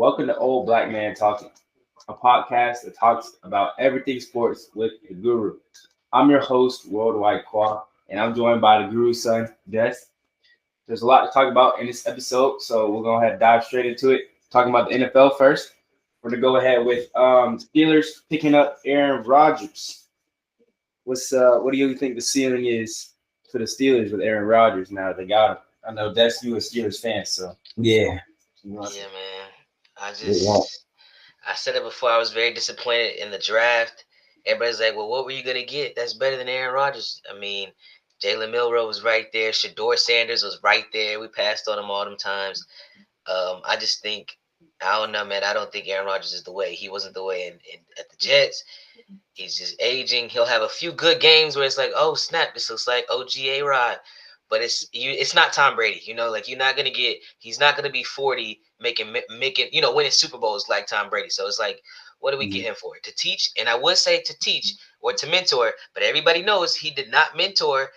Welcome to Old Black Man Talking, a podcast that talks about everything sports with the Guru. I'm your host, Worldwide Qua, and I'm joined by the Guru's son, Des. There's a lot to talk about in this episode, so we're going to have dive straight into it. Talking about the NFL first. We're going to go ahead with Steelers picking up Aaron Rodgers. What do you think the ceiling is for the Steelers with Aaron Rodgers now that they got him? I know Des, you a Steelers fan, so Yeah, Yeah, man. I they won't. just I said it before. I was very disappointed in the draft. Everybody's like, "Well, what were you gonna get? That's better than Aaron Rodgers." I mean, Jalen Milroe was right there. Shador Sanders was right there. We passed on him all them times. I just think I don't know, man. I don't think Aaron Rodgers is the way. He wasn't the way at the Jets. He's just aging. He'll have a few good games where it's like, oh snap, this looks like OGA Rod. But it's not Tom Brady, like you're not gonna get. He's not gonna be 40 making winning Super Bowls like Tom Brady. So it's like, what do we get him for? To teach, and I would say to teach or to mentor, but everybody knows he did not mentor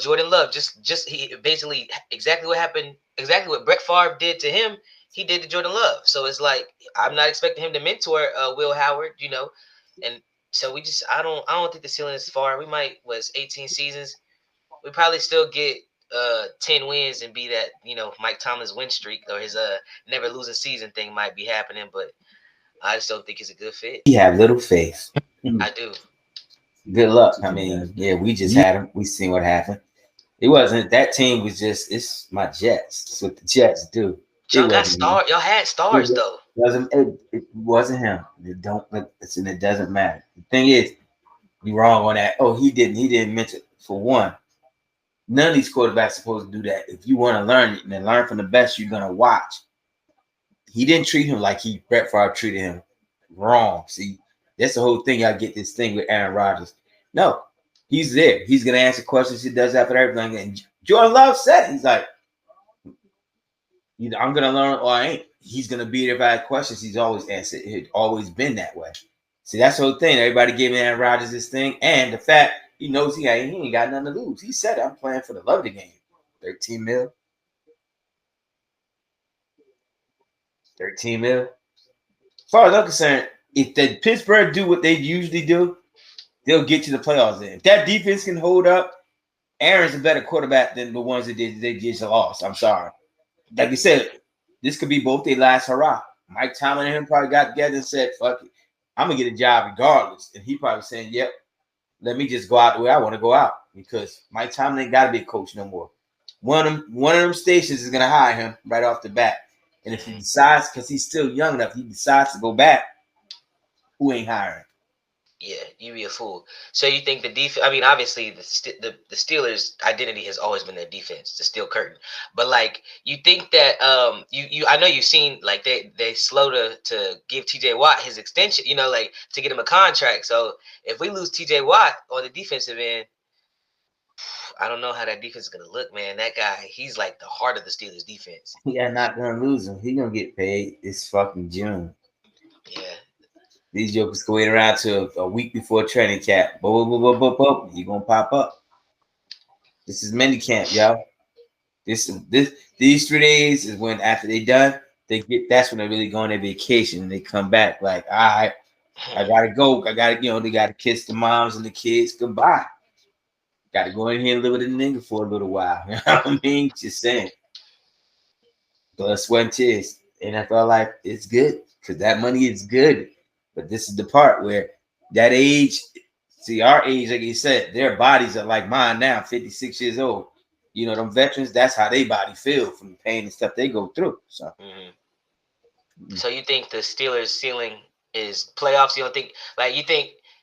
Jordan Love. Just he basically exactly what happened, exactly what Brett Favre did to him, he did to Jordan Love. So it's like I'm not expecting him to mentor Will Howard, and so I don't think the ceiling is far. We might was 18 seasons. We probably still get 10 wins and be that, Mike Tomlin's win streak or his never losing season thing might be happening, but I just don't think he's a good fit. We have little faith. I do. Good luck. I mean, yeah, we just had him. We seen what happened. It wasn't that team was just it's my Jets. It's what the Jets do. Y'all got stars. Y'all had stars though. It wasn't him. It doesn't matter. The thing is, you're wrong on that. Oh, he didn't mention for one. None of these quarterbacks are supposed to do that. If you want to learn it and learn from the best, you're gonna watch. He didn't treat him like Brett Favre treated him wrong. See, that's the whole thing. Y'all get this thing with Aaron Rodgers. No, he's there. He's gonna answer questions. He does after everything. And Jordan Love said, he's like, I'm gonna learn or I ain't. He's gonna be there if I have questions. He's always answered. It's always been that way. See, that's the whole thing. Everybody giving Aaron Rodgers this thing, and the fact he knows he ain't got nothing to lose. He said, "I'm playing for the love of the game." 13 mil. 13 mil. As far as I'm concerned, if the Pittsburgh do what they usually do, they'll get to the playoffs. Then, if that defense can hold up, Aaron's a better quarterback than the ones that they just lost. I'm sorry. Like you said, this could be both their last hurrah. Mike Tomlin and him probably got together and said, "Fuck it, I'm gonna get a job regardless." And he probably saying, "Yep, let me just go out the way I want to go out," because Mike Tomlin ain't got to be a coach no more. One of them stations is gonna hire him right off the bat. And if he decides, because he's still young enough, he decides to go back, who ain't hiring? Yeah, you be a fool. So you think the defense? I mean, obviously the Steelers' identity has always been their defense, the steel curtain. But like, you think that you I know you've seen like they slow to give T.J. Watt his extension, like to get him a contract. So if we lose T.J. Watt on the defensive end, I don't know how that defense is gonna look, man. That guy, he's like the heart of the Steelers' defense. Yeah, not gonna lose him. He gonna get paid. It's fucking June. Yeah. These jokers can wait around till a week before training camp. You gonna pop up. This is mini camp, y'all. These 3 days is when after they done, that's when they really go on their vacation and they come back like, all right, I gotta go. I gotta, they gotta kiss the moms and the kids goodbye. Gotta go in here and live with a nigga for a little while. You know what I mean? Just saying. Blood, sweat, and tears. NFL life is good because that money is good. But this is the part where that age, see, our age, like you said, their bodies are like mine now, 56 years old. Them veterans, that's how they body feel from the pain and stuff they go through. So, So you think the Steelers' ceiling is playoffs? You don't think, we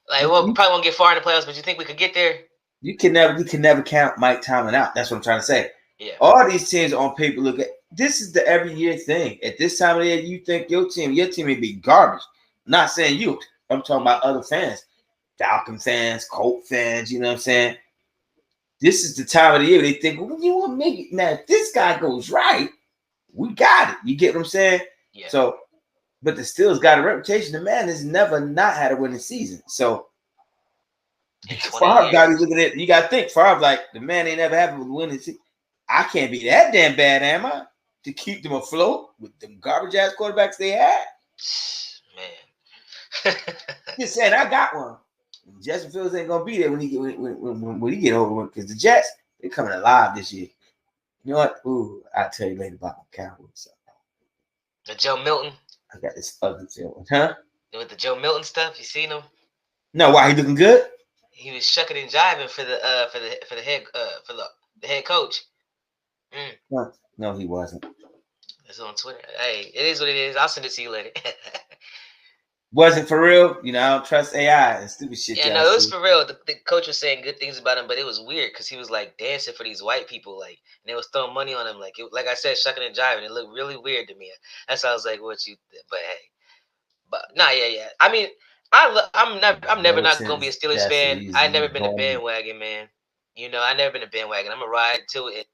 probably won't get far in the playoffs, but you think we could get there? You can never count Mike Tomlin out. That's what I'm trying to say. Yeah. All these teams on paper look at this is the every year thing. At this time of the year, you think your team may be garbage. I'm not saying you. I'm talking about other fans, Falcon fans, Colt fans. You know what I'm saying? This is the time of the year they think, well, you want to make it now. If this guy goes right, we got it. You get what I'm saying? Yeah. So, but the Steelers got a reputation. The man has never not had a winning season. So, Favre got to looking at. You got to think Favre like the man ain't never happened with winning season. I can't be that damn bad, am I? to keep them afloat with them garbage ass quarterbacks they had. Man. Just saying, I got one. Justin Fields ain't gonna be there when he get over because the Jets they coming alive this year. You know what? Ooh, I'll tell you later about my Cowboys. The Joe Milton. I got this ugly feeling, huh? With the Joe Milton stuff, you seen him? No, why he looking good? He was shucking and jiving for the head coach. No, he wasn't. It's on Twitter. Hey, it is what it is. I'll send it to you later. Wasn't for real. You know, I don't trust AI and stupid shit. Yeah, no, it was for real. The coach was saying good things about him, but it was weird because he was like dancing for these white people, like, and they was throwing money on him, like I said, shucking and jiving. It looked really weird to me. That's why I was like, "What you?" But hey, yeah. I mean, I'm never not gonna be a Steelers fan. I've never been a bandwagon man. You know, I never been a bandwagon. I'm gonna ride till the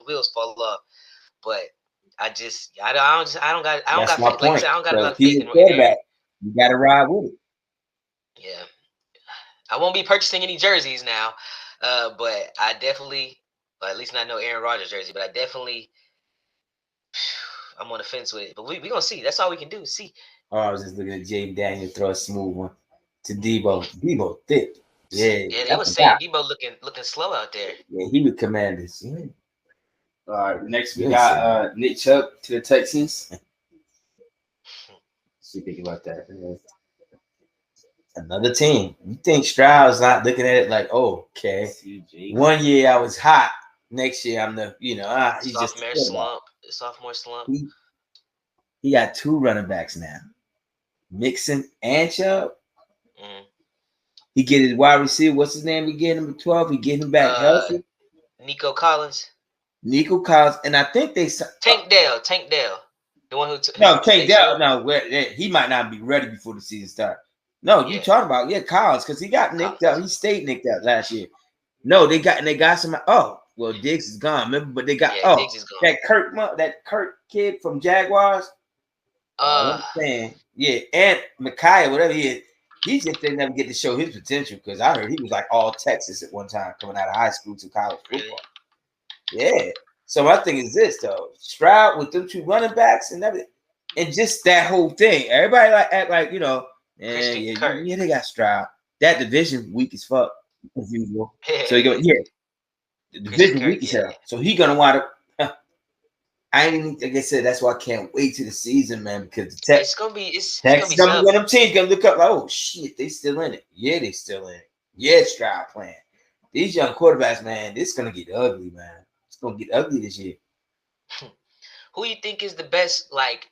wheels fall off. But I don't got faith. Like I said, I don't got a lot of faith in quarterback. You gotta ride with it. Yeah, I won't be purchasing any jerseys now, but I definitely, well, at least not no Aaron Rodgers jersey. But I definitely, I'm on the fence with it. But we gonna see. That's all we can do. See. Oh, I was just looking at Jay Daniel throw a smooth one to Debo. Debo thick. Yeah, they was saying Debo looking slow out there. Yeah, he would command this. Yeah. All right, next we got Nick Chubb to the Texans. What you think about that? Another team. You think Stroud's not looking at it like, oh, okay. 1 year I was hot. Next year I'm the, he's sophomore just slump. Sophomore slump. He got 2 running backs now, Mixon and Chubb. Mm. He get his wide receiver. What's his name again? Number 12. He get him back healthy. Nico Collins, and I think they Tank Dell, the one who Tank Dell. No, he might not be ready before the season starts. No, you talking about Collins because he got nicked up. He stayed nicked up last year. No, they got some. Oh, well, Diggs is gone. Remember, but they got Diggs is gone. that Kirk kid from Jaguars. I'm saying, and Micaiah, whatever he is, he just didn't never get to show his potential because I heard he was like all Texas at one time coming out of high school to college football. Really? Yeah. So my thing is this though: Stroud with them 2 running backs and everything, and just that whole thing. Everybody act like they got Stroud. That division weak as fuck as usual. So you go, the division weak as hell. So he gonna wind up. Like I said, that's why I can't wait to the season, man. Because the Texans, it's gonna be one of them teams gonna look up like, oh shit, they still in it. Yeah, they still in it. Yeah, Stroud playing. These young quarterbacks, man, this is gonna get ugly, man. It's gonna get ugly this year. Who you think is the best, like,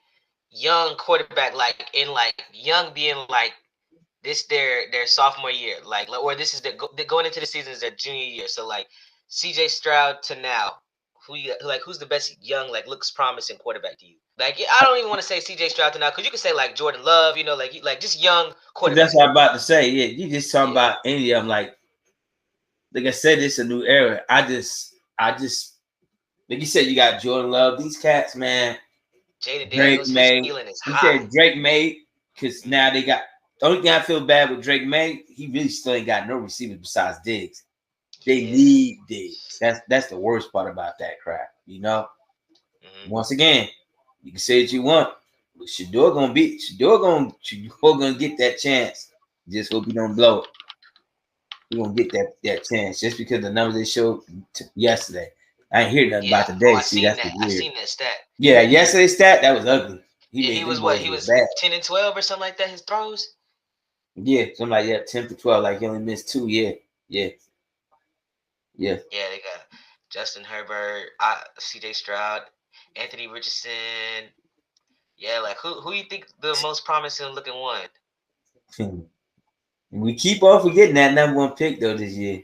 young quarterback, like in like young being like this their sophomore year, like, or this is going into the season is their junior year. So like CJ Stroud to now. Who's the best young, like, looks promising quarterback to you? Like, I don't even want to say CJ Stroud to now because you could say like Jordan Love, like just young quarterback. That's what I'm about to say. Yeah, you just talking about any of them. Like I said, it's a new era. I just like you said, you got Jordan Love. These cats, man. Jaden Daniels, his ceiling is high. You said Drake May because now they got. The only thing I feel bad with Drake May, he really still ain't got no receivers besides Diggs. They need Diggs. That's the worst part about that crap, Mm-hmm. Once again, you can say what you want, but Shador gonna get that chance. Just hope he don't blow it. He gonna get that chance just because the numbers they showed yesterday. I ain't hear nothing about today. I seen that stat. Yeah, yesterday's stat that was ugly. He was what? He was bad. 10 and 12 or something like that. His throws. Yeah, something like 10 to 12. Like he only missed 2. Yeah. Yeah, they got Justin Herbert, CJ Stroud, Anthony Richardson. Yeah, like who you think the most promising looking one? We keep on forgetting that number 1 pick though this year.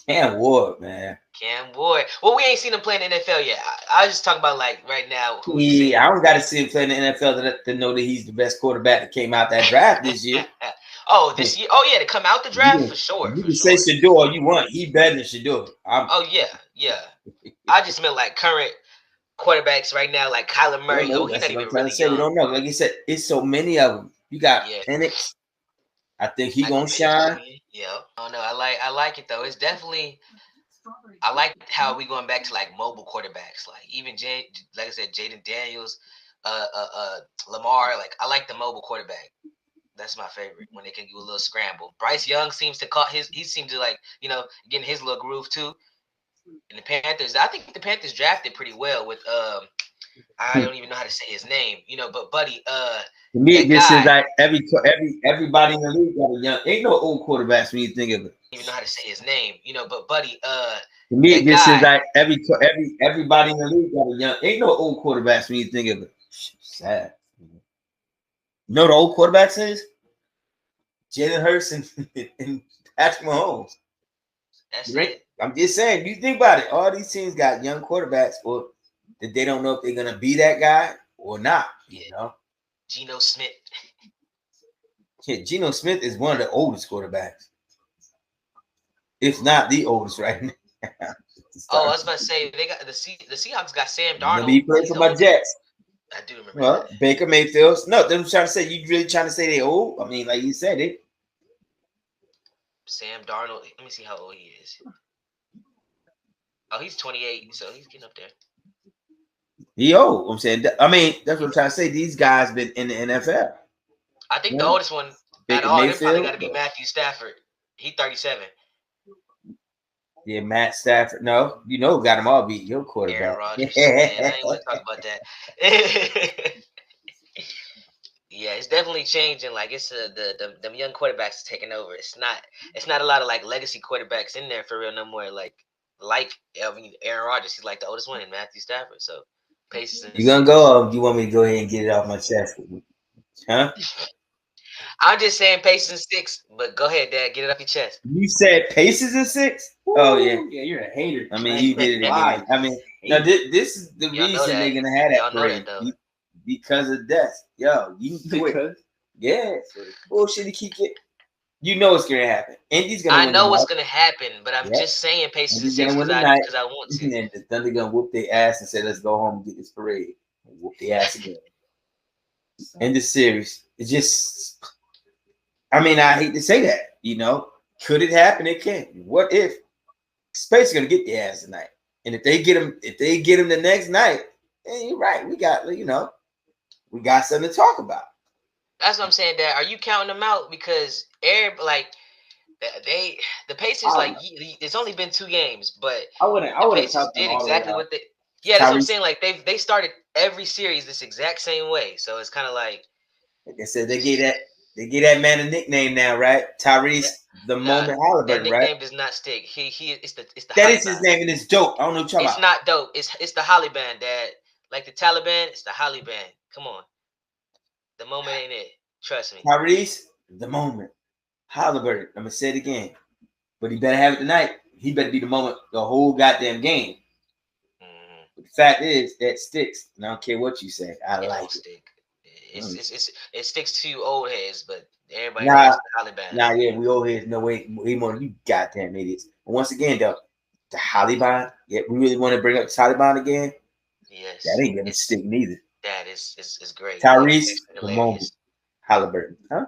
Cam Ward, man. Cam Ward. Well, we ain't seen him play in the NFL yet. I was just talking about like right now. I don't got to see him play in the NFL to know that he's the best quarterback that came out that draft this year. This year? Oh, yeah, to come out the draft for sure. You can say Shador you want. He better than Shador. Yeah. I just meant like current quarterbacks right now, like Kyler Murray. He's not even really young. We don't know. Like you said, it's so many of them. You got Penix. I think he gonna shine. Yeah. Oh no, I like it though. It's definitely I like how we going back to like mobile quarterbacks, like even like I said, Jaden Daniels, Lamar. Like I like the mobile quarterback. That's my favorite when they can do a little scramble. Bryce Young seems to caught his. He seems to like getting his little groove too. And the Panthers, I think the Panthers drafted pretty well with I don't even know how to say his name, but buddy, To me, that it just seems guy, like everybody in the league got a young. Ain't no old quarterbacks when you think of it. even know how to say his name, but buddy, To me, it that just seems guy, like everybody in the league got a young. Ain't no old quarterbacks when you think of it. Sad. You know the old quarterbacks is Jalen Hurts and Patrick Mahomes. that's it. I'm just saying, you think about it. All these teams got young quarterbacks, or that they don't know if they're gonna be that guy or not. You know, Geno Smith. yeah, Geno Smith is one of the oldest quarterbacks, if not the oldest right now. Oh, I was about to say they got the Seahawks got Sam Darnold. Remember he played for my Jets. I do remember. Well, that. Baker Mayfield. No, they're trying to say you really trying to say they old. I mean, like you said it. Sam Darnold. Let me see how old he is. Oh, he's 28, so he's getting up there. He old. I'm saying. I mean, that's what I'm trying to say. These guys been in the NFL. I think the oldest one Baker out of all them Mayfield, probably got to be Matthew Stafford. He's 37. Yeah, Matt Stafford. No, you know, got them all beat your quarterback. Aaron Rodgers. Man, I ain't want to talk about that. Yeah, it's definitely changing. Like it's the young quarterbacks taking over. It's not a lot of like legacy quarterbacks in there for real no more. Like Aaron Rodgers, he's like the oldest one, and Matthew Stafford. So paces. You gonna go? Or you want me to go ahead and get it off my chest? Huh? I'm just saying paces in 6, but go ahead, Dad, get it off your chest. You said Paces in 6? Ooh, Oh yeah. yeah, you're a hater. I mean, you did it again. I mean, no, this is the Y'all know reason that. they're gonna have that Y'all know parade that, though. because of death. Yo, you can quit. Because Yeah, bullshit. To keep it. You know what's gonna happen. Indy's gonna. I win know the what's night. gonna happen, but I'm Yep. just saying paces in Indy's 6 gonna win because the night. I want to. And the Thunder gonna whoop their ass and say, "Let's go home and get this parade." And whoop their ass again. End the series. It just. I mean, I hate to say that. You know, could it happen? It can. What if Space is gonna get their ass tonight? And if they get them the next night, then you're right. We got we got something to talk about. That's what I'm saying. Dad, are you counting them out because the Pacers it's only been 2 games, but I wouldn't Pacers count them did all the way exactly out. what they. Yeah, that's what I'm saying. Like they started every series this exact same way, so it's kind of like I said, they gave that man a nickname now, right? Tyrese the Moment Halliburton, that right? nickname does not stick. It's the That Holly is his Band. name and it's dope. I don't know what you're talking It's about. not dope. It's the Holly Band, Dad. Like the Taliban, it's the Holly Band. Come on, the moment ain't it. Trust me. Tyrese the Moment Halliburton. I'm gonna say it again, but he better have it tonight. He better be the moment the whole goddamn game. Mm-hmm. But the fact is that sticks. And I don't care what you say. I It like don't it. stick. It sticks to you old heads, but everybody Nah, knows the Holly Band. Nah, yeah, we old heads. No way more than you goddamn idiots. But once again, though, the Taliban. Yeah, we really want to bring up the Taliban again. Yes, That ain't gonna stick neither. That is great. Tyrese It's the Moment Halliburton, huh?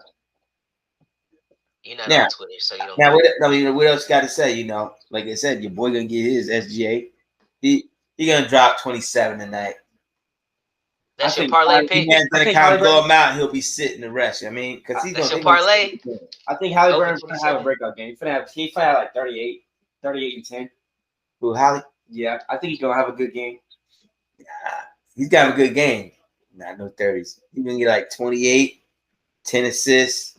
You're not Now, on Twitter, so you don't. now, what else got to say? You know, like I said, your boy gonna get his SGA. He gonna drop 27 tonight. That's your parlay pick. He's gonna kind of blow him out. And he'll be sitting the rest. I mean, because he's that's gonna your parlay. I think Halliburton's Over gonna have a breakout game. He's gonna have like 38 and 10. Who, Holly? Yeah, I think he's gonna have a good game. He's got a good game. Not no 30s. He's gonna get like 28, 10 assists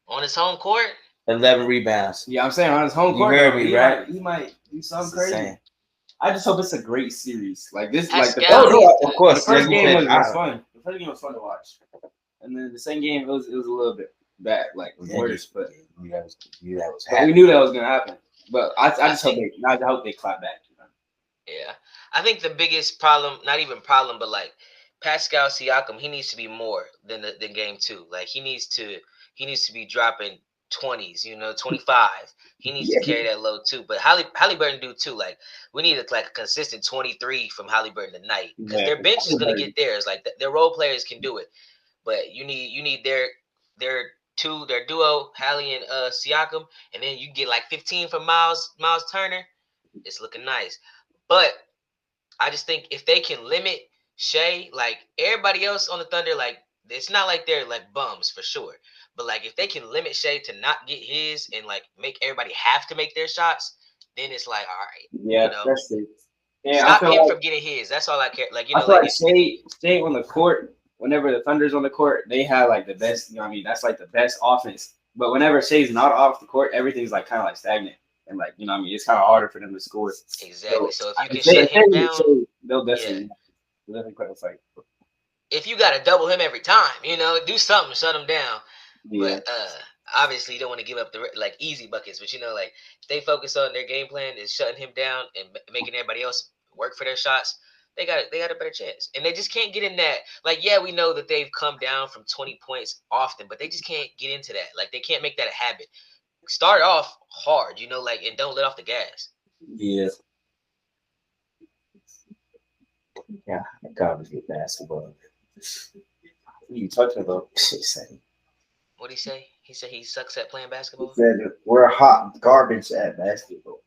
on his home court, 11 rebounds. Yeah, I'm saying on his home court. You heard me, right? He might do something crazy. I just hope it's a great series. Like this, Pascal, like the of course. The first game was fun. The first game was fun to watch, and then the second game it was a little bit bad, like worse. But we knew that was gonna happen. But I just hope they clap back. You know? Yeah, I think the biggest problem, not even problem, but like Pascal Siakam, he needs to be more than game 2. Like he needs to be dropping 20s, 25. He needs to carry that load too. But Halliburton do too. Like we need a consistent 23 from Halliburton tonight because their bench is gonna get theirs. Like their role players can do it, but you need their duo, Hallie and Siakam, and then you get like 15 from Miles Turner. It's looking nice. But I just think if they can limit Shea, like everybody else on the Thunder, like it's not like they're like bums for sure. But like if they can limit Shea to not get his and like make everybody have to make their shots, then it's like, all right, Yeah, that's it. Yeah, stop him from getting his. That's all I care. Like, I feel like Shea on the court, whenever the Thunder's on the court, they have like the best, that's like the best offense. But whenever Shea's not off the court, everything's like kind of like stagnant. And like, it's kind of harder for them to score. Exactly. So if you can shut him down, they'll definitely quite a fight. If you got to double him every time, do something, shut him down. Yeah. But obviously you don't want to give up the like easy buckets. But like they focus on their game plan is shutting him down and making everybody else work for their shots. They got a better chance, and they just can't get in that. Like, yeah, we know that they've come down from 20 points often, but they just can't get into that. Like, they can't make that a habit. Start off hard, and don't let off the gas. Yeah. Yeah, I gotta get basketball. What are you talking about? What'd he say? He said he sucks at playing basketball? He said we're hot garbage at basketball.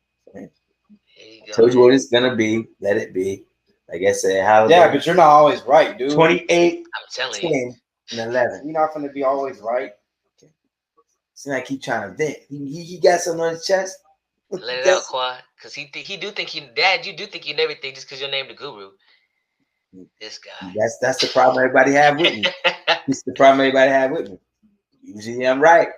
Told you what it's gonna be. Let it be. Like I said, yeah, but you're not always right, dude. 28, I'm telling 10, you. and 11. You're not going to be always right. So I keep trying to vent. He got something on his chest. Let it out, Quad. Because he do think Dad, you do think you know everything just because you're named the guru. This guy. That's the problem everybody have with me. It's the problem everybody have with me. Usually I'm right.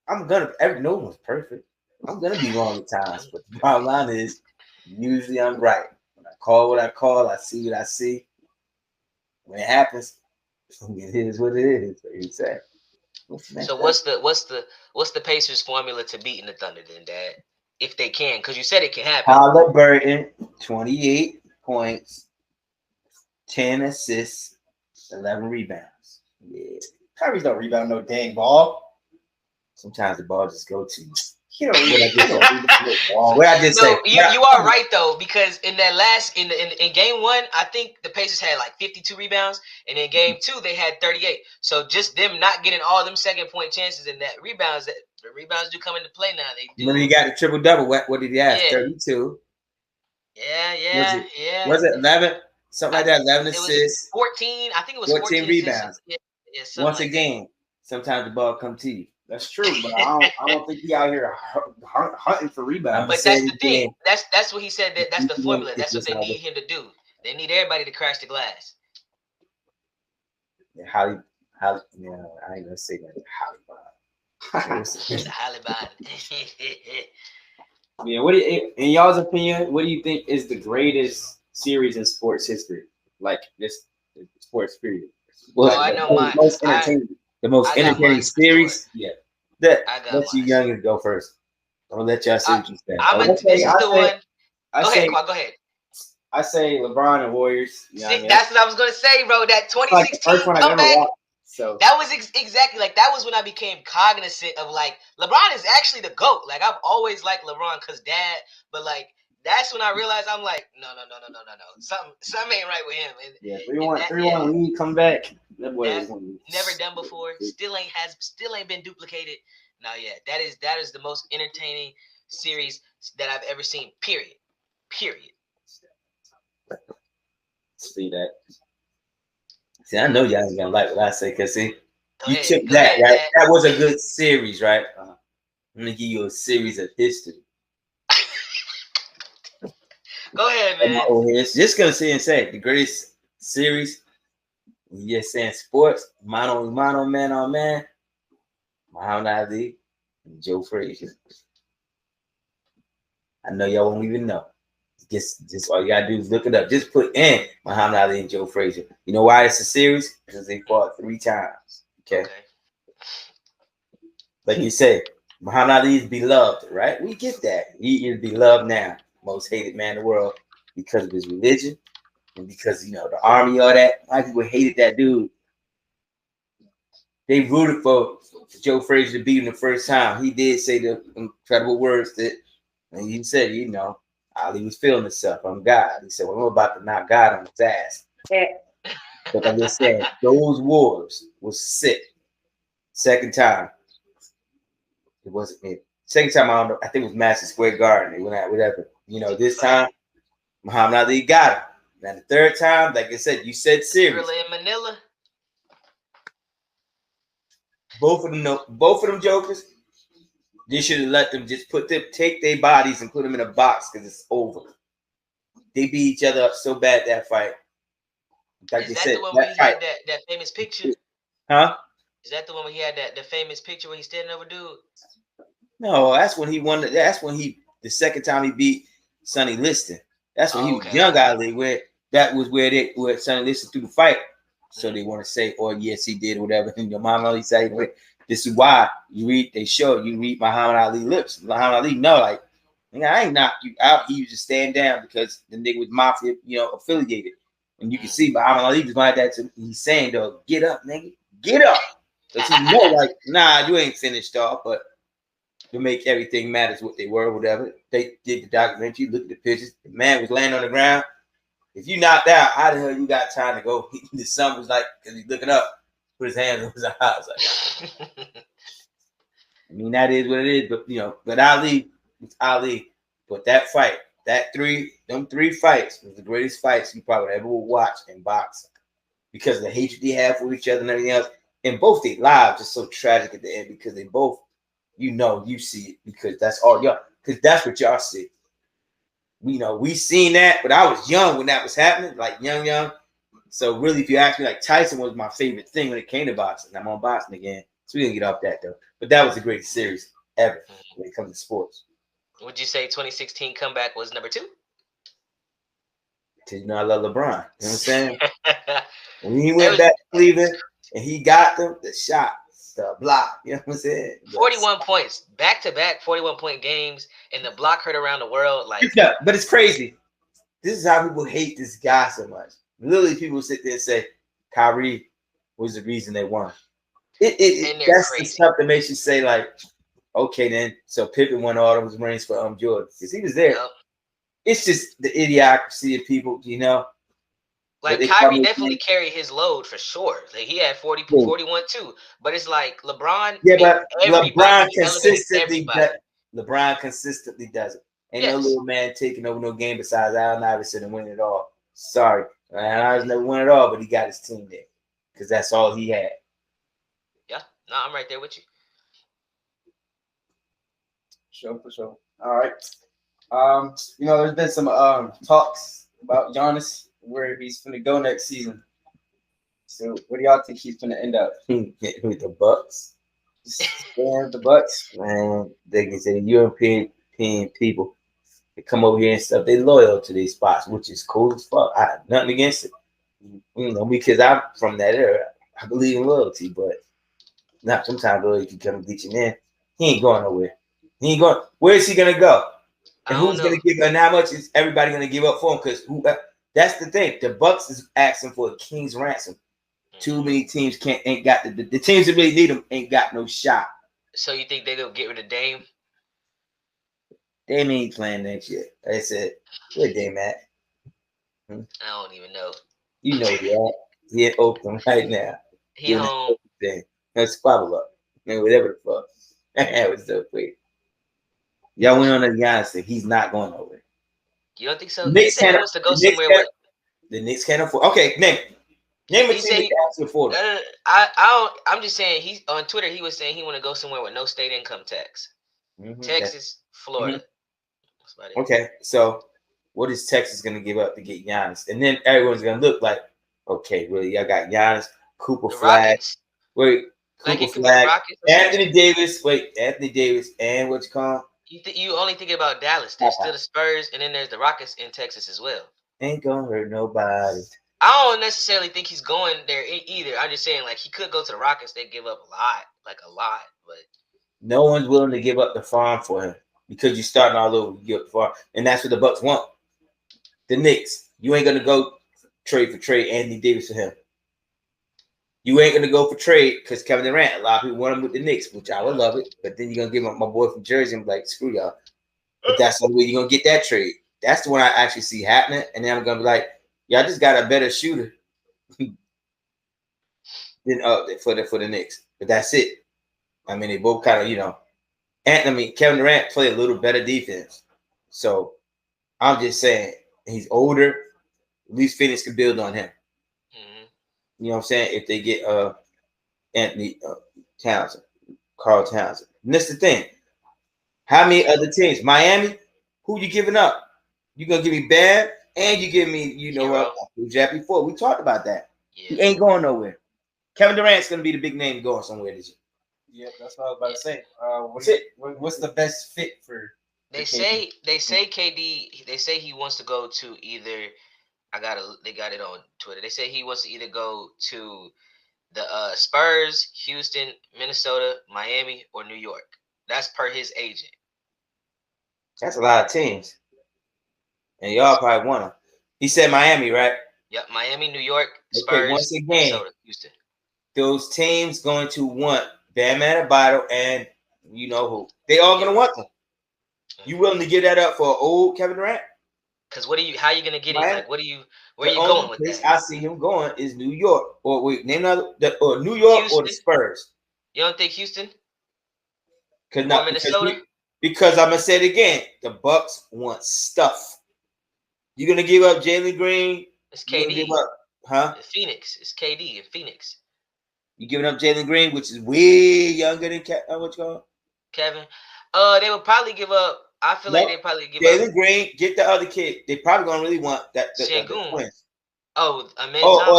No one's perfect. I'm gonna be wrong at times, but the bottom line is usually I'm right. When I call what I call, I see what I see. When it happens, it is what it is. Like you said. So what's the Pacers formula to beating the Thunder then, Dad? If they can, because you said it can happen. Halliburton, 28 points, 10 assists, 11 rebounds. Yeah. Kyrie's don't rebound no dang ball. Sometimes the ball just go to you. You know what I just say. You are right though, because in that last in game 1, I think the Pacers had like 52 rebounds, and in game 2 they had 38. So just them not getting all them second point chances and the rebounds do come into play now. They do. When he got the triple double, what did he have? 32. Yeah. Was it 11? Something like that. 11 assists. 14. I think it was 14 rebounds. Yeah, once a game. Sometimes the ball come to you. That's true, but I don't think he out here hunting for rebounds. But that's the thing. That's what he said. That's the formula. That's what they need him to do. They need everybody to crash the glass. Yeah, I ain't gonna say that. Halliburton. Yeah. In y'all's opinion, what do you think is the greatest series in sports history? Like this sports period. Well, I know mine. The most entertaining series. Yeah. Let you youngins go first. I'm gonna let y'all see what you say. This is the one. Go ahead. I say LeBron and Warriors. That's what I was gonna say, bro. That 2016 first one I ever watched. So that was exactly like that was when I became cognizant of like LeBron is actually the GOAT. Like I've always liked LeBron because Dad, but like that's when I realized I'm like, no. Something ain't right with him. And, yeah, 3-1 lead, come back. That boy is never done before. Still ain't been duplicated. No, yeah, that is the most entertaining series that I've ever seen. Period. See that. See, I know y'all ain't gonna like what I say, cause see, you took that, right? That was a good series, right? I'm gonna give you a series of history. Go ahead, man. Just gonna say the greatest series. You're saying sports, man on man, Muhammad Ali and Joe Frazier. I know y'all won't even know. Just all you gotta do is look it up. Just put in Muhammad Ali and Joe Frazier. You know why it's a series? Because they fought 3 times. Okay. Like you said, Muhammad Ali is beloved, right? We get that. He is beloved now. Most hated man in the world because of his religion and because, the army, all that. A lot of people hated that dude. They rooted for Joe Frazier to beat him the first time. He did say the incredible words and he said, Ali was feeling himself. I'm God. He said, well, I'm about to knock God on his ass. But I'm just saying, those wars was sick. Second time, it wasn't me. Second time, I think it was Madison Square Garden. They went out, whatever. This time Muhammad Ali got him. Now the third time, like I said, you said series. Thriller in Manila. Both of them jokers. They should have let them just take their bodies and put them in a box because it's over. They beat each other up so bad that fight. Like Is that the one where he had that famous picture? Huh? Is that the one where he had the famous picture where he's standing over dude? No, that's when he won. That's when the second time he beat Sonny Liston. That's when he was young Ali. Where Sonny Liston threw the fight. So they want to say, "Oh yes, he did," whatever. And your mom always say, "This is why you read Muhammad Ali lips." Muhammad Ali know, like, I ain't knocked you out. He used to stand down because the nigga was mafia, affiliated. And you can see Muhammad Ali was like that. He's saying, though, "Get up, nigga, get up." Because he's more like, "Nah, you ain't finished off." But to make everything matters what they were, whatever. They did the documentary. Look at the pictures. The man was laying on the ground. If you knocked out, how the hell you got time to go? The sun was like, because he's looking up, put his hands on his eyes. Like, I mean, that is what it is. But but Ali, it's Ali. But that fight, them three fights was the greatest fights you probably ever will watch in boxing because of the hatred they have for each other and everything else. And both their lives are so tragic at the end because they both, you see it because that's all y'all, because that's what y'all see. We seen that, but I was young when that was happening, like young. So really, if you ask me, like Tyson was my favorite thing when it came to boxing. I'm on boxing again, so we didn't get off that though. But that was the greatest series ever when it comes to sports. Would you say 2016 comeback was number 2? Because I love LeBron. You know what I'm saying? When he went back to Cleveland and he got them, the shot, the block. You know what I'm saying? 41 points, back-to-back 41-point games, and the block heard around the world. But it's crazy. This is how people hate this guy so much. Literally, people sit there and say Kyrie was the reason they won. That's crazy. The stuff that makes you say, like, okay, then. So Pippen won all those rings for Jordan because he was there. Yep. It's just the idiocracy of people, Like Kyrie definitely carried his load for sure. Like he had 41 too. But it's like LeBron. Yeah, but LeBron consistently does it. Ain't no little man taking over no game besides Allen Iverson and winning it all. Sorry, Allen Iverson never won it all, but he got his team there because that's all he had. Yeah, no, I'm right there with you. Sure, for sure. All right. There's been some talks about Giannis, where he's going to go next season. So, what do y'all think he's going to end up? With the Bucks? Yeah, the Bucks. Man, they can say the European people, they come over here and stuff. They loyal to these spots, which is cool as fuck. I have nothing against it. Because I'm from that era. I believe in loyalty, but not sometimes loyalty come and get you in. He ain't going nowhere. He ain't going. Where is he going to go? And who's going to give? And how much is everybody going to give up for him? Because that's the thing. The Bucks is asking for a king's ransom. Too many teams ain't got the teams that really need them ain't got no shot. So you think they're gonna get rid of Dame? Dame ain't playing next year. I said, where Dame at? I don't even know. You know that. He in Oakland right now. He home. Let's squabble up. Whatever the fuck. That was so quick. Y'all went on a Giannis thing. He's not going nowhere. You don't think so? He said he wants to go somewhere with. The Knicks can't afford. Okay, name a team that can afford it. I'm just saying. He's on Twitter. He was saying he want to go somewhere with no state income tax. Mm-hmm. Texas, Florida. Mm-hmm. Okay, so what is Texas going to give up to get Giannis? And then everyone's going to look like, okay, really, I got Giannis, Cooper Flag. Wait, Cooper Flag, Anthony Davis. Wait, Anthony Davis, and what you call him? You only thinking about Dallas. There's still the Spurs, and then there's the Rockets in Texas as well. Ain't gonna hurt nobody. I don't necessarily think he's going there either. I'm just saying, like, he could go to the Rockets. They give up a lot, but no one's willing to give up the farm for him because you're starting all over. You give up the farm, and that's what the Bucks want. The Knicks, you ain't gonna go trade Anthony Davis for him. You ain't gonna go for trade because Kevin Durant. A lot of people want him with the Knicks, which I would love it. But then you're gonna give him my boy from Jersey and be like, screw y'all. But that's the way you're gonna get that trade. That's the one I actually see happening. And then I'm gonna be like, y'all just got a better shooter than for the Knicks. But that's it. I mean, they both kind of, Kevin Durant played a little better defense. So I'm just saying he's older. At least Phoenix can build on him. Mm-hmm. You know what I'm saying? If they get Anthony Townsend, Carl Townsend. And that's the thing. How many other teams? Miami? Who you giving up? You gonna give me Bam and you give me, you know what? Who's that before? We talked about that. Yeah. He ain't going nowhere. Kevin Durant's gonna be the big name going somewhere this year. Yeah, that's what I was about to say. What's the best fit for? They say KD. They say he wants to go to either. They got it on Twitter. They say he wants to either go to the Spurs, Houston, Minnesota, Miami, or New York. That's per his agent. That's a lot of teams, and y'all probably want him. He said Miami, right? Yep, Miami, New York, Spurs, okay, once again, Minnesota, Houston. Those teams going to want Bam Adebayo and you know who. They all gonna want them. You willing to give that up for old Kevin Durant? Because how are you gonna get him? Like, where are you going with that? I see him going is New York. Or wait, name another or New York Houston? Or the Spurs. You don't think Houston? Or Minnesota? Because I'm gonna say it again. The Bucks want stuff. You're gonna give up Jalen Green. It's KD. Give up, huh? It's Phoenix. It's KD in Phoenix. You giving up Jalen Green, which is way younger than what you call Kevin? They would probably give up. I feel like they probably give Jalen Green. Get the other kid. They probably gonna really want that. Şengün. Or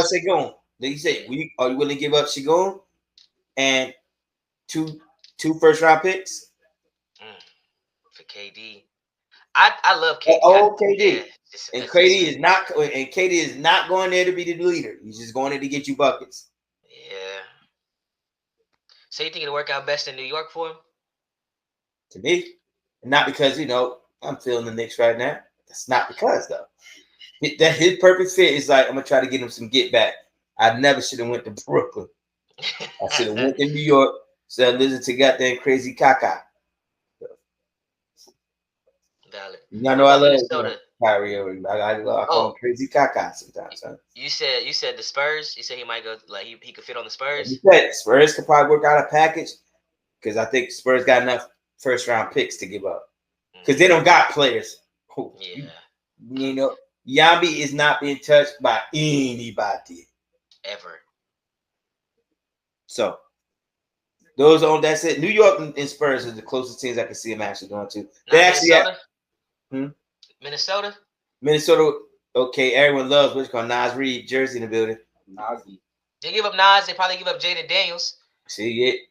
Şengün. Like you say, are you willing to give up Şengün and two first-round picks for KD? I love KD. KD. And KD is not going there to be the leader. He's just going there to get you buckets. Yeah. So you think it'll work out best in New York for him? To me, not because I'm feeling the Knicks right now. That's not because though. That his perfect fit is like I'm gonna try to get him some get back. I never should have went to Brooklyn. I should have went to New York. So listen to goddamn crazy Kaka. Valid. I know I love Kyrie Irving. I call him crazy Kaka sometimes. Huh? You said the Spurs. You said he might go like he could fit on the Spurs. You said Spurs could probably work out a package because I think Spurs got enough first-round picks to give up because they don't got players. Yeah. Gianni is not being touched by anybody ever. So that's it. New York and Spurs are the closest teams I can see him actually going to. They actually Minnesota. Okay, everyone loves what's called Nas Reed jersey in the building. Nazi. They give up Nas. They probably give up Jaden Daniels. See it,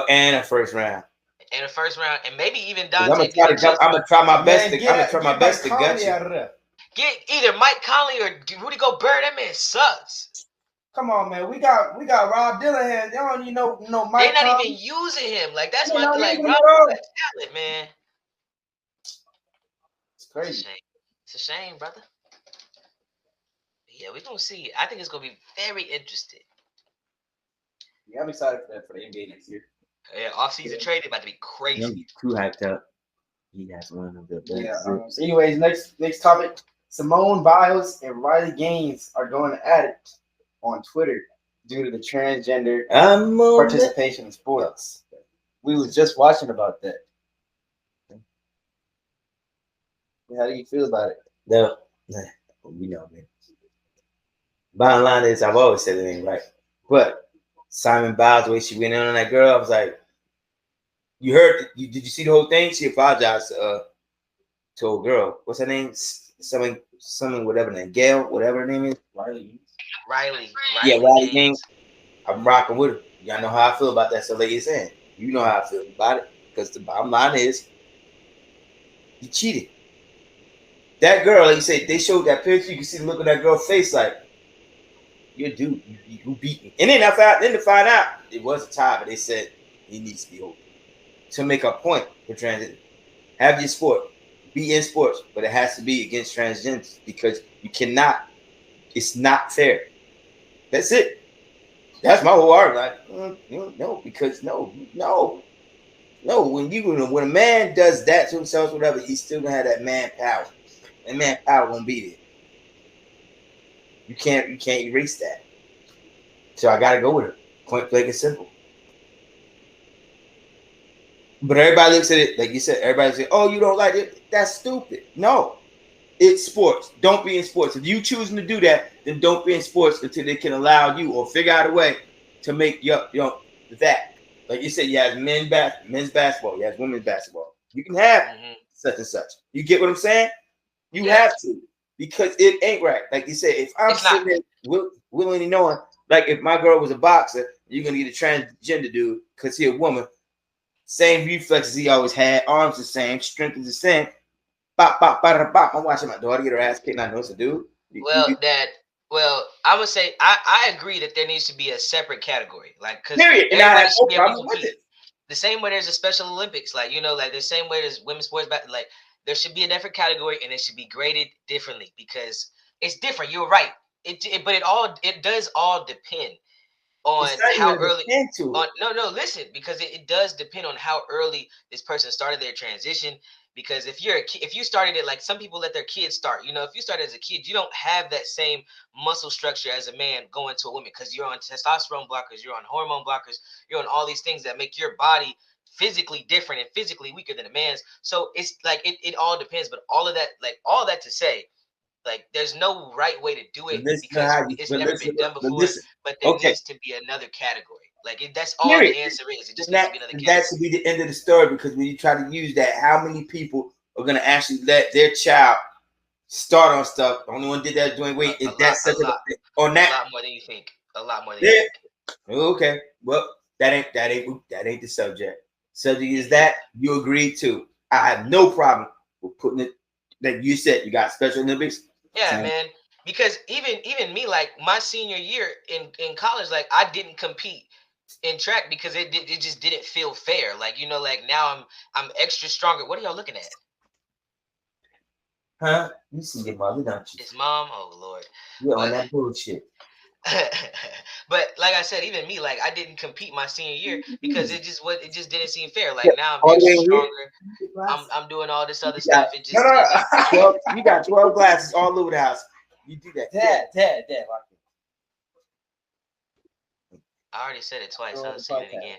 and a first round. And maybe even Dante. I'm gonna try my best. I'm gonna try my best to gut you. Get either Mike Conley or Rudy Gobert. That man sucks. Come on, man. We got Rob Dillahan. They don't even know Mike. They're not even using him. Like that's my like Rob talent, man. It's crazy. It's a shame, brother. Yeah, we're gonna see. I think it's gonna be very interesting. Yeah, I'm excited for that for the NBA next year. Yeah, off-season trade about to be crazy. Too hyped up. He has one of the best. Yeah. So anyways, next topic. Simone Biles and Riley Gaines are going at it on Twitter due to the transgender participation in sports. We was just watching about that. How do you feel about it? No, we know, man. Bottom line is, I've always said it ain't right. But Simone Biles, the way she went in on that girl, I was like, you heard? Did you see the whole thing? She apologized to a girl. What's her name? Something, whatever name. Gail, whatever her name is. Riley. Yeah, Riley Gaines. I'm rocking with her. Y'all know how I feel about that. So, like you're saying, you know how I feel about it. Because the bottom line is, you cheated. That girl, like you said, they showed that picture. You can see the look of that girl's face, like, you dude, you beat me. And then to find out it was a tie, but they said he needs to be open to make a point for transgender. Have your sport, be in sports, but it has to be against transgenders because you cannot. It's not fair. That's it. That's my whole argument. Like, no, because no. When a man does that to himself, whatever, he's still gonna have that man power. And man power gonna be there. You can't erase that. So I gotta go with it. Point blank and simple. But everybody looks at it like you said. Everybody say, "Oh, you don't like it? That's stupid." No, It's sports. Don't be in sports. If you choosing to do that, then don't be in sports until they can allow you or figure out a way to make that. Like you said, you have men's basketball, you have women's basketball. You can have such and such. You get what I'm saying? You have to, because it ain't right. Like you said, if I'm sitting there willingly knowing, like if my girl was a boxer, you're gonna get a transgender dude because he a woman. Same reflexes he always had, arms the same, strength is the same. Bop, bop, bop, bop. I'm watching my daughter get her ass kicked. I know it's a dude. Well, I would say I agree that there needs to be a separate category, like because everybody should be able to compete. The same way there's a Special Olympics, like like the same way there's women's sports, like there should be a different category and it should be graded differently because it's different. You're right. But it does all depend on how early. Listen, because it does depend on how early this person started their transition. Because if you started it like some people let their kids start, if you started as a kid, you don't have that same muscle structure as a man going to a woman because you're on testosterone blockers, you're on hormone blockers, you're on all these things that make your body physically different and physically weaker than a man's. So it's like it all depends. But all that to say, like there's no right way to do it because it's never been done before. But there needs to be another category. Like that's all the answer is. It just needs to be another category. That should be the end of the story because when you try to use that, how many people are going to actually let their child start on stuff? The only one did that doing weight is that such a lot more than you think. A lot more than you think. Okay, well that ain't the subject. Subject is that you agreed to. I have no problem with putting it. Like you said, you got Special Olympics. Yeah, man. Because even me, like my senior year in college, like I didn't compete in track because it just didn't feel fair. Like like now I'm extra stronger. What are y'all looking at? Huh? You see your mother, don't you? His mom? Oh Lord. You're on that bullshit. But like I said, even me, like I didn't compete my senior year because it just didn't seem fair. Like now I'm extra stronger. I'm doing all this other stuff. It just you got 12 glasses all over the house. You do that. Dad. I already said it twice. I'll say it again.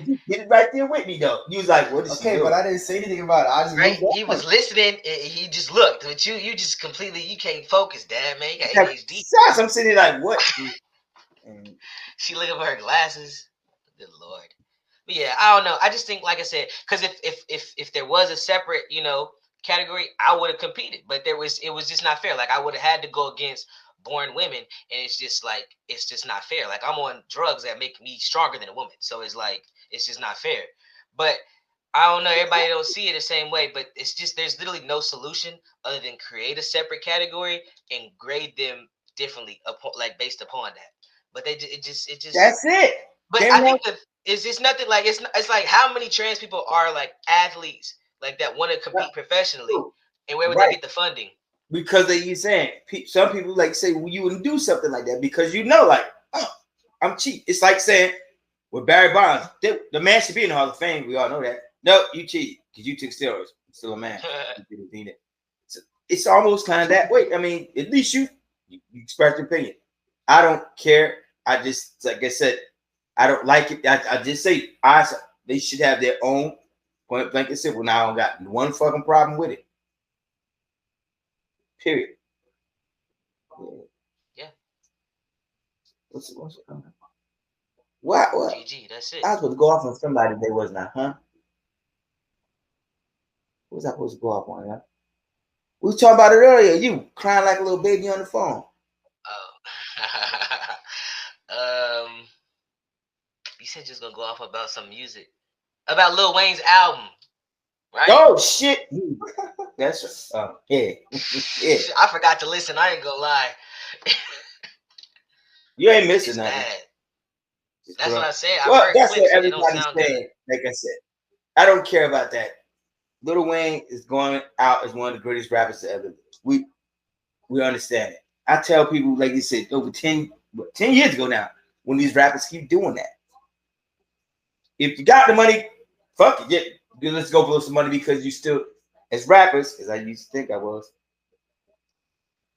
You did it right there with me though. You was like, "What is she doing?" But I didn't say anything about it. I just he was listening. And he just looked, but you just completely you can't focus, Dad. Man, you got ADHD. I'm sitting there like, "What?" She looking for her glasses. Good Lord. But yeah, I don't know. I just think, like I said, because if there was a separate category, I would have competed, but it was just not fair. Like I would have had to go against born women, and it's just not fair. Like I'm on drugs that make me stronger than a woman, so it's just not fair. But I don't know, everybody don't see it the same way, but it's just there's literally no solution other than create a separate category and grade them differently based upon that. But it just that's it. But I think it's just nothing like it's like how many trans people are like athletes like that want to compete professionally, and where would they get the funding? Because you saying some people like say, well, you wouldn't do something like that because like, oh, I'm cheap. It's like saying with Barry Bonds, the man should be in the Hall of Fame. We all know that. No, you cheat because you took steroids. You're still a man. You didn't need it. So it's almost kind of that way. I mean, at least you express your opinion. I don't care. I just, like I said, I don't like it. I just say they should have their own point blank and simple. Now I don't got one fucking problem with it. Period. Yeah. What? GG, that's it. I was supposed to go off on somebody they was not, huh? What was I supposed to go off on, huh? We was talking about it earlier. You crying like a little baby on the phone. Oh. You said just gonna go off about some music. About Lil Wayne's album. Right? Oh shit. That's yeah. Yeah. I forgot to listen. I ain't gonna lie. You ain't missing nothing. That's what I said. Well, that's what everybody's saying. Like I said, I don't care about that. Lil Wayne is going out as one of the greatest rappers to ever live. We understand it. I tell people, like you said, over 10 years ago now, when these rappers keep doing that. If you got the money, fuck it. Let's go blow some money because you still, as rappers, as I used to think I was,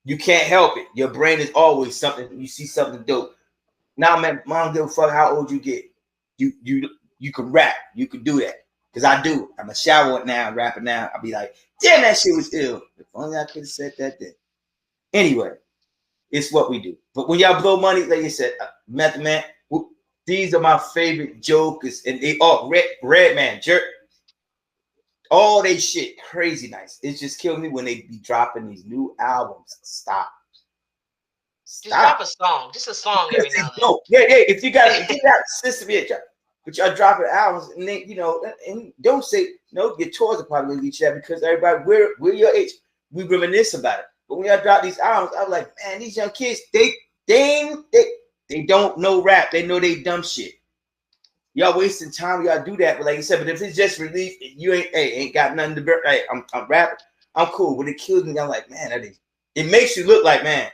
you can't help it. Your brain is always something. You see something dope. Now, man, mom, give a fuck how old you get. You can rap. You can do that. Because I do. I'm a shower now, rapping now. I'll be like, Damn, that shit was ill. If only I could have said that then. Anyway, it's what we do. But when y'all blow money, like you said, Method Man, these are my favorite jokers, and they all Red Man, Jerk. All they shit crazy nice. It just kills me when they be dropping these new albums. Stop. Just drop a song. Just a song every now and then. No, yeah. If you got system, yeah, but y'all dropping albums, and then and don't say no. Your tours are probably gonna get you that because everybody we're your age. We reminisce about it. But when y'all drop these albums, I was like, man, these young kids, they don't know rap. They know they dumb shit. Y'all wasting time. Y'all do that, but like you said, but if it's just relief, you ain't got nothing to bear. Hey, I'm rapping. I'm cool, but it kills me. I'm like, man, it makes you look like, man.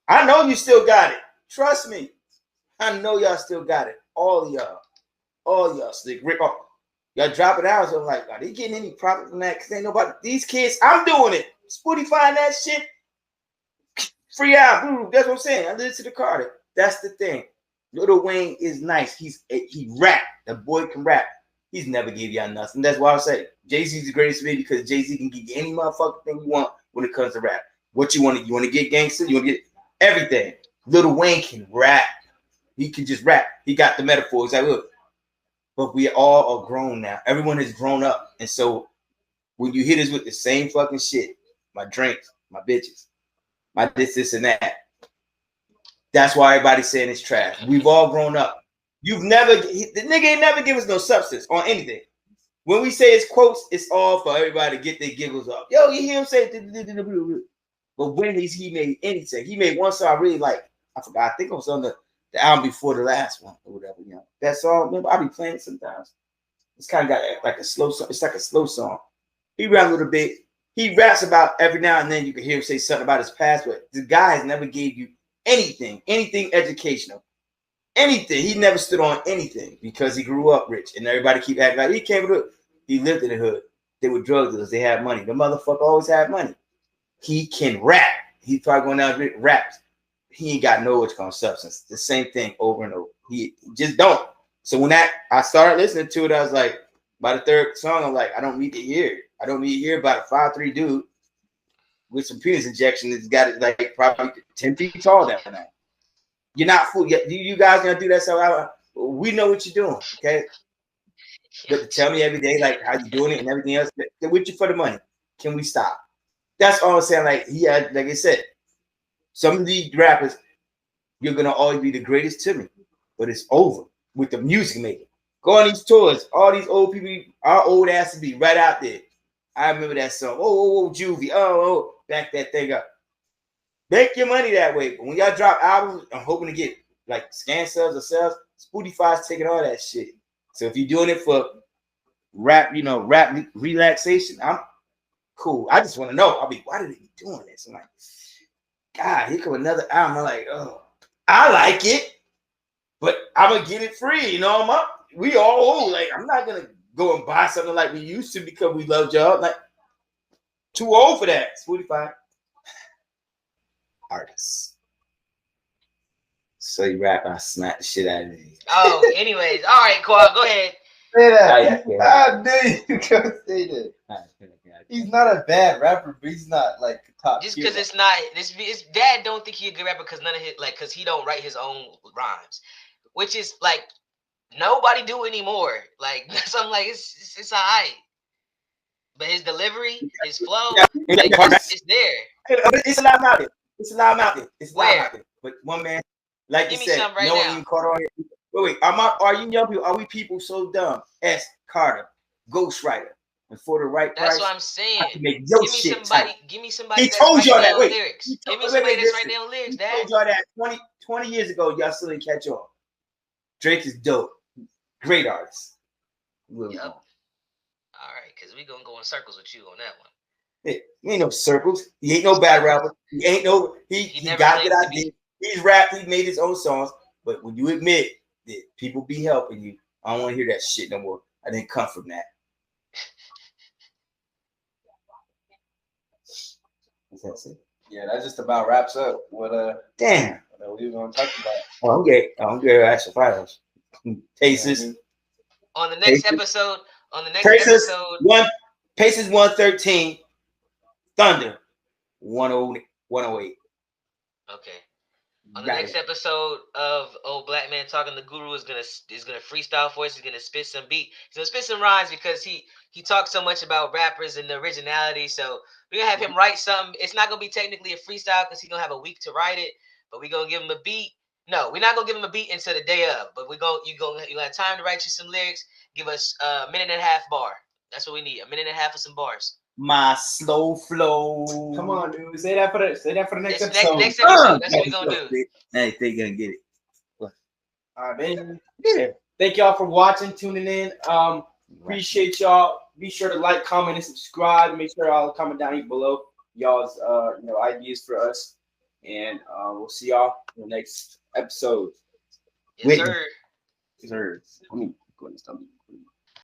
I know you still got it. Trust me. I know y'all still got it. All of y'all slick. Y'all dropping out. So I'm like, are they getting any profit from that? Because ain't nobody. These kids, I'm doing it. Spotify that shit. Free out. That's what I'm saying. I listen to the Carter. That's the thing. Lil Wayne is nice. He rap. The boy can rap. He's never gave y'all nothing. That's why I say Jay-Z's the greatest to me because Jay-Z can give you any motherfucking thing you want when it comes to rap. What you want to get gangster? You want to get everything. Lil Wayne can rap. He can just rap. He got the metaphors. Like, look. But we all are grown now. Everyone has grown up. And so when you hit us with the same fucking shit, my drinks, my bitches, my this, and that. That's why everybody's saying it's trash. We've all grown up. The nigga ain't never give us no substance on anything. When we say it's quotes, it's all for everybody to get their giggles up. Yo, you hear him say, but when he made anything, he made one song I really like. I forgot. I think it was on the album before the last one or whatever. That song. Remember, I be playing it sometimes. It's kind of got like a slow song. It's like a slow song. He rap a little bit. He raps about every now and then you can hear him say something about his past, but the guy has never gave you anything educational, anything. He never stood on anything because he grew up rich and everybody keep acting like he came from the hood. He lived in the hood. They were drug dealers. They had money. The motherfucker always had money. He can rap. He's probably going down and raps. He ain't got no what's called substance. The same thing over and over. He just don't. So when I started listening to it, I was like, by the third song, I'm like, I don't need to hear it. I don't need to hear about a 5'3" dude with some penis injection that's got it like probably 10 feet tall down there. You're not fool. You guys gonna do that? So we know what you're doing, okay? But to tell me every day like how you doing it and everything else, they're with you for the money. Can we stop? That's all I'm saying. Like like I said, some of these rappers, you're gonna always be the greatest to me, but it's over with the music making. Go on these tours, all these old people, our old ass to be right out there. I remember that song. Oh, Juvie. Oh, back that thing up. Make your money that way. But when y'all drop albums, I'm hoping to get like scan subs or sales. Spotify's taking all that shit. So if you're doing it for rap, rap relaxation, I'm cool. I just want to know. Why did they be doing this? I'm like, God, here come another album. I'm like, oh, I like it, but I'm gonna get it free. We all old. Like, I'm not gonna go and buy something like we used to because we love y'all. Like, too old for that. Spotify. Artists. So you rap, I smack the shit out of you. Oh, anyways. All right, Quad, go ahead. Say that. I knew you were going to say that. He's not a bad rapper, but he's not like top. Just because it's not, his dad don't think he a good rapper because because he don't write his own rhymes, which is like nobody do anymore. Like that's I'm like it's alright, but his delivery, his flow, it's there. It's a lot out there. It's a lot out there. It's a lot out there. But one man, like Give you me said, some right no one now. even caught on it. Wait. Are you young people? Are we people so dumb? S. Carter, Ghostwriter, and for the right price. That's what I'm saying. Give me somebody. Give me somebody. He told y'all that. Wait. Lyrics. Give me somebody that's right down lyrics. He told y'all that 20 years ago. Y'all still didn't catch on. Drake is dope. Great artist. Yep. All right, because we're gonna go in circles with you on that one. Hey, he ain't no circles. He ain't no bad rapper. He ain't no. He got good idea. He's rapped. He made his own songs. But when you admit that people be helping you, I don't want to hear that shit no more. I didn't come from that. That's it. Yeah, that just about wraps up what damn what we were gonna talk about. Oh, I'm good. Actual files. Cases. On the next episode. 1 Pacers 113. Thunder 108. Okay. On the Right. next episode of Old Black Man Talking, the Guru is gonna freestyle for us. He's gonna spit some beat. He's gonna spit some rhymes because he talks so much about rappers and the originality. So we're gonna have him write something. It's not gonna be technically a freestyle because he's gonna have a week to write it. But we're gonna give him a beat. No, we're not gonna give him a beat until the day of. But you have time to write you some lyrics. Give us a minute and a half bar. That's what we need. A minute and a half of some bars. My slow flow. Come on, dude. Say that for the next episode. Next episode. That's what we're gonna do. Hey, they gonna get it. All right, man. Yeah. Thank y'all for watching, tuning in. Appreciate y'all. Be sure to like, comment, and subscribe. Make sure y'all comment down below y'all's ideas for us. And we'll see y'all in the next episode. Yes, sir. Yes, sir. Let me go in the stomach.